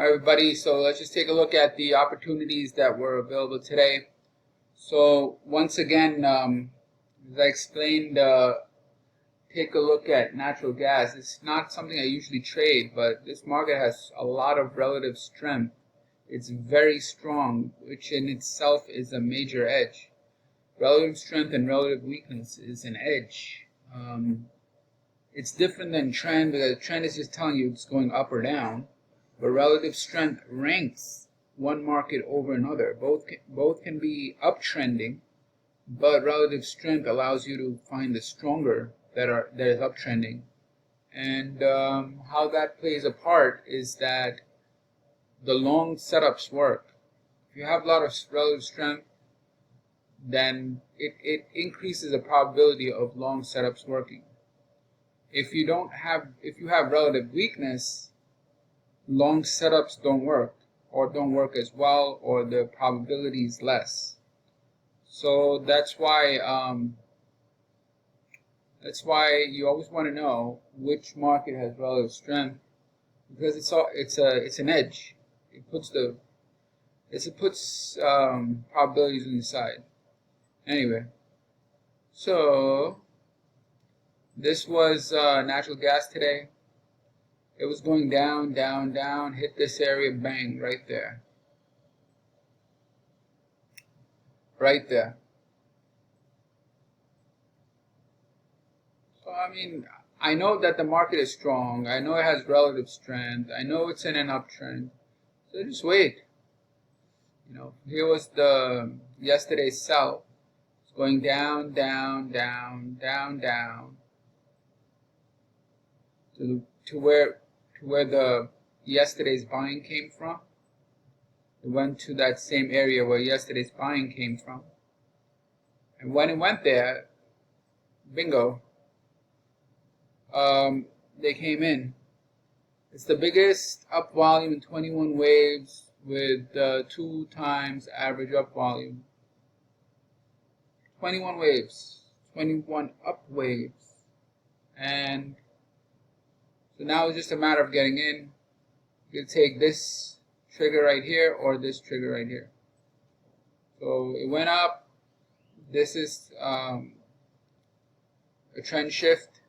Hi everybody, so let's just take a look at the opportunities that were available today. So once again, as I explained, take a look at natural gas. It's not something I usually trade, but this market has a lot of relative strength. It's very strong, which in itself is a major edge. Relative strength and relative weakness is an edge. It's different than trend because trend is just telling you it's going up or down. But relative strength ranks one market over another. Both can be uptrending, but relative strength allows you to find the stronger that is uptrending. And how that plays a part is that the long setups work. If you have a lot of relative strength, then it increases the probability of long setups working. If you have relative weakness, long setups don't work, or don't work as well, or the probability is less. So that's why you always want to know which market has relative strength, because it's an edge. It puts probabilities on the side. Anyway, so this was natural gas today. It was going down, down, down, hit this area, bang, right there. Right there. So, I mean, I know that the market is strong. I know it has relative strength. I know it's in an uptrend. So just wait. Here was yesterday's sell. It's going down, down, down, down, down. To where the yesterday's buying came from. It went to that same area where yesterday's buying came from. And when it went there, bingo, they came in. It's the biggest up volume in 21 waves with 2 times average up volume. 21 waves, 21 up waves. And so now it's just a matter of getting in. You take this trigger right here or this trigger right here. So it went up. This is a trend shift.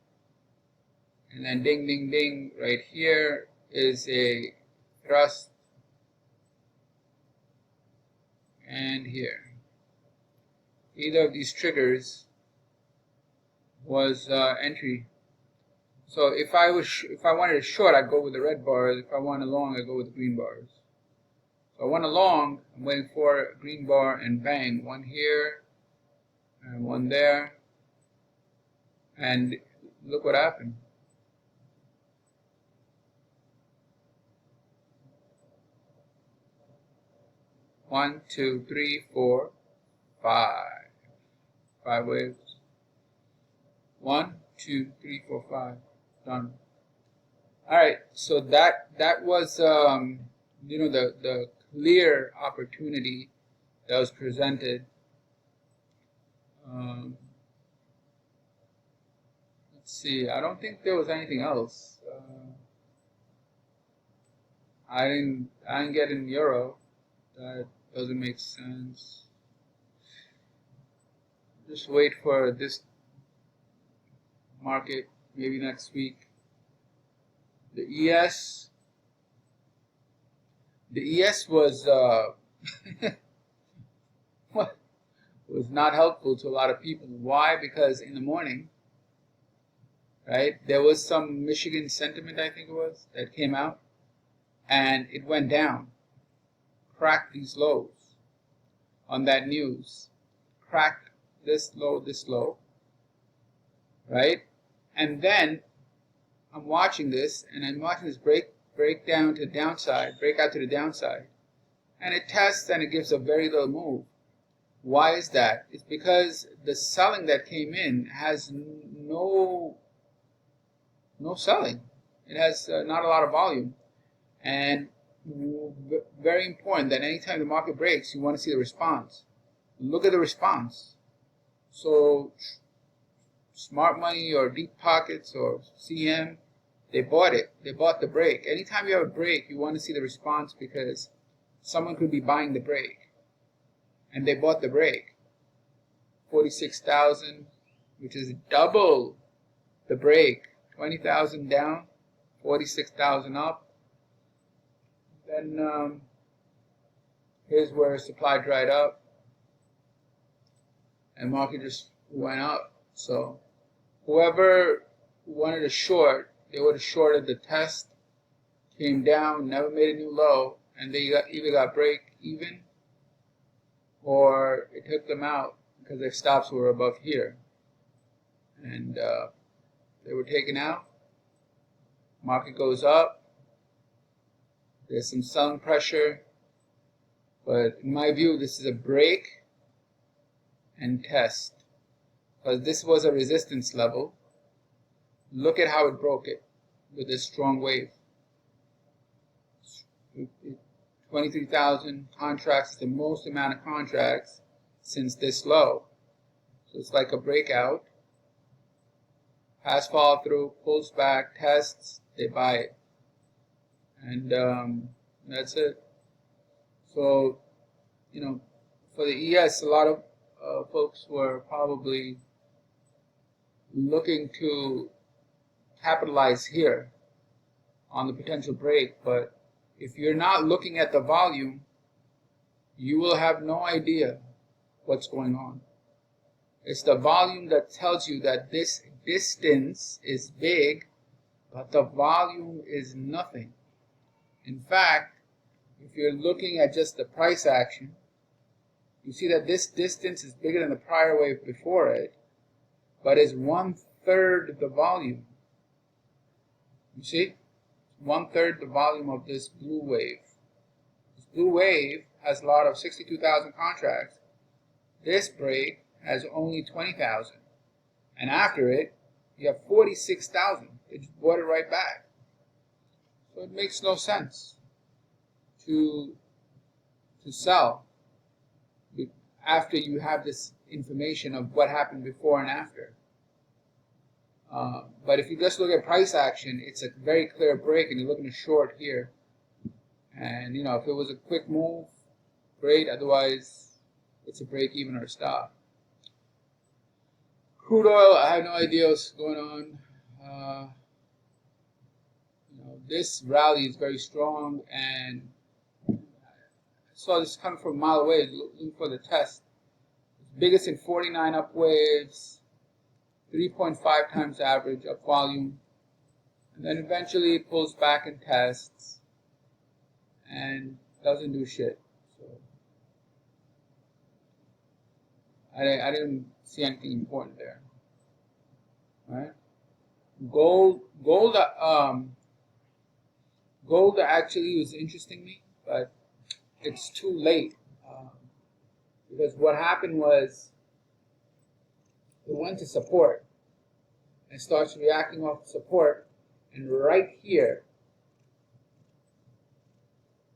And then ding, ding, ding right here is a thrust. And here. Either of these triggers was entry. So if I wanted a short, I'd go with the red bars. If I want a long, I'd go with the green bars. So I want a long, I'm waiting for a green bar, and bang, one here and one there. And look what happened. One, two, three, four, five. 5 waves. 1, 2, 3, 4, 5. Done. All right, so that was the clear opportunity that was presented. Let's see. I don't think there was anything else. I didn't get in euro. That doesn't make sense. Just wait for this market, maybe next week. The ES was was not helpful to a lot of people. Why? Because in the morning, right, there was some Michigan sentiment, I think it was, that came out, and it went down, cracked these lows on that news, cracked this low, right? And then I'm watching this, and I'm watching this break down to the downside, break out to the downside, and it tests and it gives a very little move. Why is that? It's because the selling that came in has no selling. It has not a lot of volume, and very important that anytime the market breaks, you want to see the response. Look at the response. So Smart Money or Deep Pockets or CM, They bought it. They bought the break. Anytime you have a break, you want to see the response because someone could be buying the break. And they bought the break. 46,000, which is double the break. 20,000 down, 46,000 up. Then here's where supply dried up and market just went up. So whoever wanted to short, they would have shorted the test, came down, never made a new low, and they either got break even or it took them out because their stops were above here. And they were taken out. Market goes up. There's some selling pressure. But in my view, this is a break and test. Because this was a resistance level. Look at how it broke it with this strong wave. 23,000 contracts is the most amount of contracts since this low. So it's like a breakout. Has follow through, pulls back, tests, they buy it. And that's it. So, you know, for the ES, a lot of folks were probably looking to capitalize here on the potential break, but if you're not looking at the volume, you will have no idea what's going on. It's the volume that tells you that this distance is big, but the volume is nothing. In fact, if you're looking at just the price action, you see that this distance is bigger than the prior wave before it, but is 1/3 the volume. You see? 1/3 the volume of this blue wave. This blue wave has a lot of 62,000 contracts. This break has only 20,000. And after it, you have 46,000. It just bought it right back. So it makes no sense to sell after you have this information of what happened before and after. But if you just look at price action, it's a very clear break, and you're looking to short here. And, you know, if it was a quick move, great. Otherwise, it's a break even or a stop. Crude oil, I have no idea what's going on. This rally is very strong, and I saw this coming from a mile away, looking for the test. It's biggest in 49 up waves, 3.5 times average up volume, and then eventually it pulls back and tests, and doesn't do shit. So I didn't see anything important there. All right. Gold actually was interesting me, but it's too late because what happened was it went to support and starts reacting off support, and right here,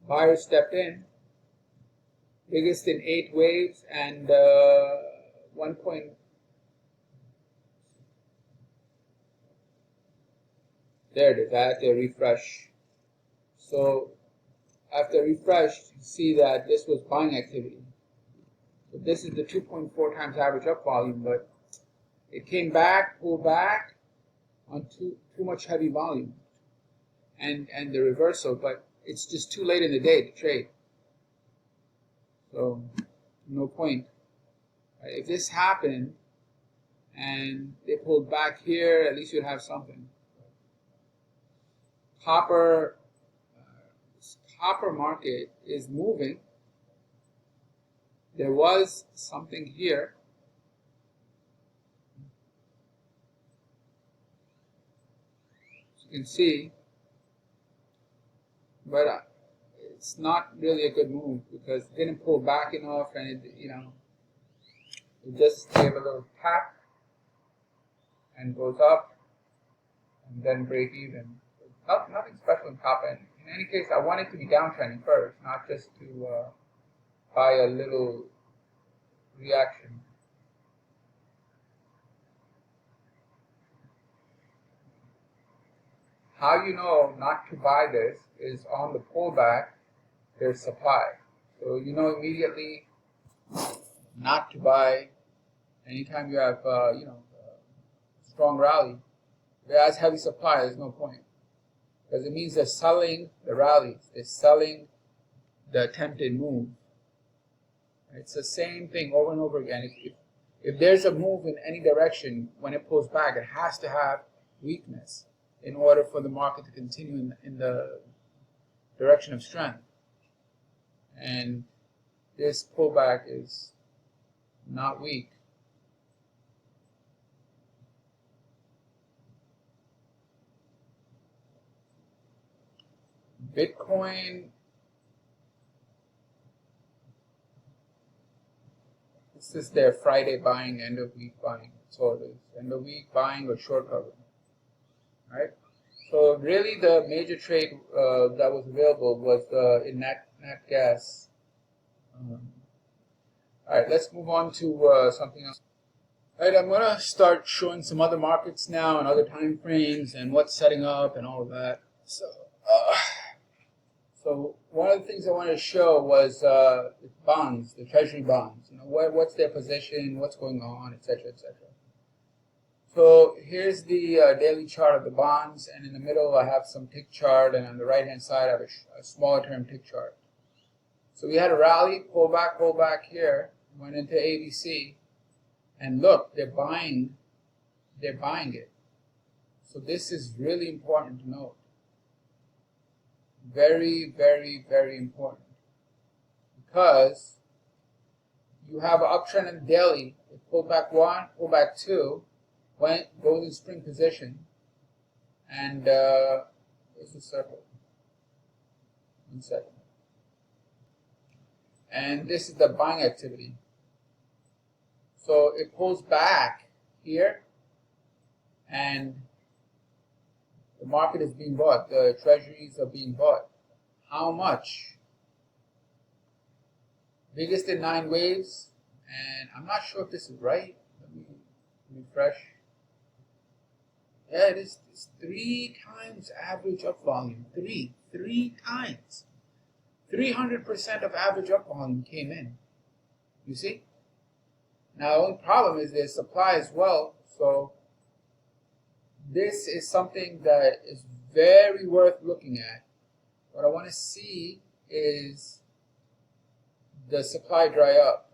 buyers stepped in, biggest in 8 waves, and 1 point. There it is. I had to refresh. So after refresh, you see that this was buying activity. So this is the 2.4 times average up volume, but it came back, pulled back on too much heavy volume, and the reversal. But it's just too late in the day to trade. So no point. If this happened and they pulled back here, at least you'd have something. Copper market is moving. There was something here. As you can see, but it's not really a good move because it didn't pull back enough, and it just gave a little tap and goes up and then break even. Nothing special in copper. In any case, I want it to be downtrending first, not just to buy a little reaction. how you know not to buy this is on the pullback, there's supply. So you know immediately not to buy anytime you have, strong rally. If it has heavy supply, there's no point. Because it means they're selling the rallies. They're selling the attempted move. It's the same thing over and over again. If there's a move in any direction, when it pulls back, it has to have weakness in order for the market to continue in the direction of strength. And this pullback is not weak. Bitcoin, this is their Friday buying, end of week buying. So it is end of week buying or short covering. Right? So really the major trade that was available was in Nat Gas. Alright, let's move on to something else. Alright, I'm going to start showing some other markets now and other time frames and what's setting up and all of that. So one of the things I wanted to show was the bonds, the treasury bonds. You know, what's their position, what's going on, etc., etc. So here's the daily chart of the bonds, and in the middle I have some tick chart, and on the right-hand side I have a smaller term tick chart. So we had a rally, pull back here, went into ABC, and look, they're buying it. So this is really important to note. Very, very, very important. Because you have an uptrend in the daily, it pulled back one, pulled back two, goes in spring position, and it's a circle. 1 second. And this is the buying activity. So it pulls back here, and the market is being bought. The treasuries are being bought. How much? Biggest in 9 waves, and I'm not sure if this is right. Let me refresh. Yeah, it is. It's 3 times average up volume. Three times. 300% of average up volume came in. You see? Now, the only problem is there's supply as well. So this is something that is very worth looking at. What I want to see is the supply dry up.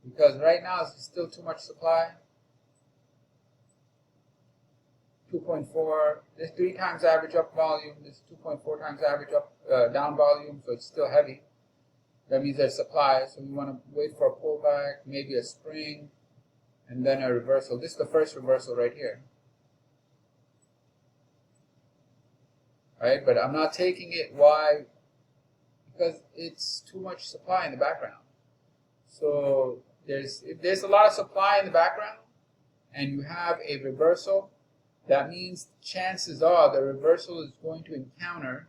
Because right now there's still too much supply. 2.4, there's 3 times average up volume, there's 2.4 times average up down volume, so it's still heavy. That means there's supply, so we want to wait for a pullback, maybe a spring, and then a reversal. This is the first reversal right here. Right, but I'm not taking it. Why? Because it's too much supply in the background. So if there's a lot of supply in the background, and you have a reversal, that means chances are the reversal is going to encounter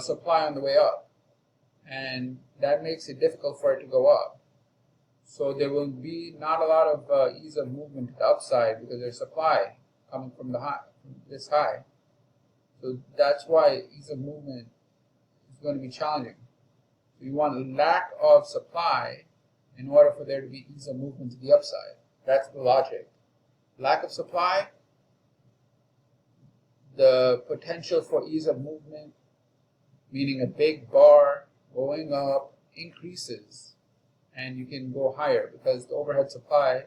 supply on the way up. And that makes it difficult for it to go up. So there will be not a lot of ease of movement to the upside because there's supply coming from the high, from this high. So that's why ease of movement is going to be challenging. So you want a lack of supply in order for there to be ease of movement to the upside. That's the logic. Lack of supply, the potential for ease of movement, meaning a big bar going up, increases, and you can go higher because the overhead supply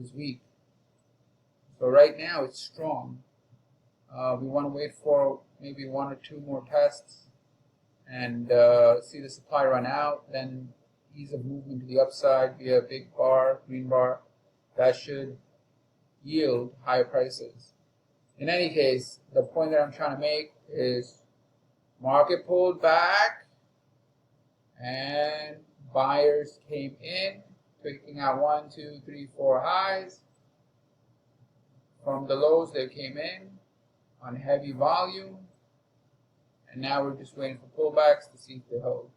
is weak. So right now it's strong. We want to wait for maybe 1 or 2 more tests and see the supply run out, then ease of movement to the upside via a big bar, green bar. That should yield higher prices. In any case, the point that I'm trying to make is market pulled back and buyers came in, picking out 1, 2, 3, 4 highs. From the lows they came in on heavy volume, and now we're just waiting for pullbacks to see if they hold.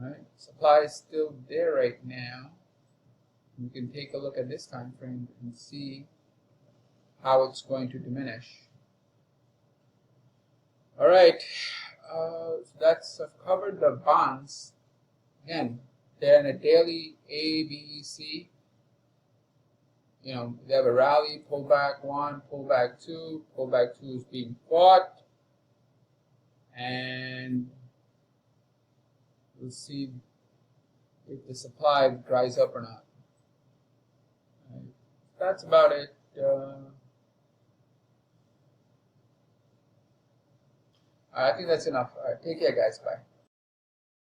All right, supply is still there right now. You can take a look at this time frame and see how it's going to diminish. All right, so I've covered the bonds. Again, they're in a daily A, B, C. You know, they have a rally, pullback 1, pullback 2. Pullback 2 is being fought, and we'll see if the supply dries up or not. Right. That's about it. I think that's enough. All right, take care, guys. Bye.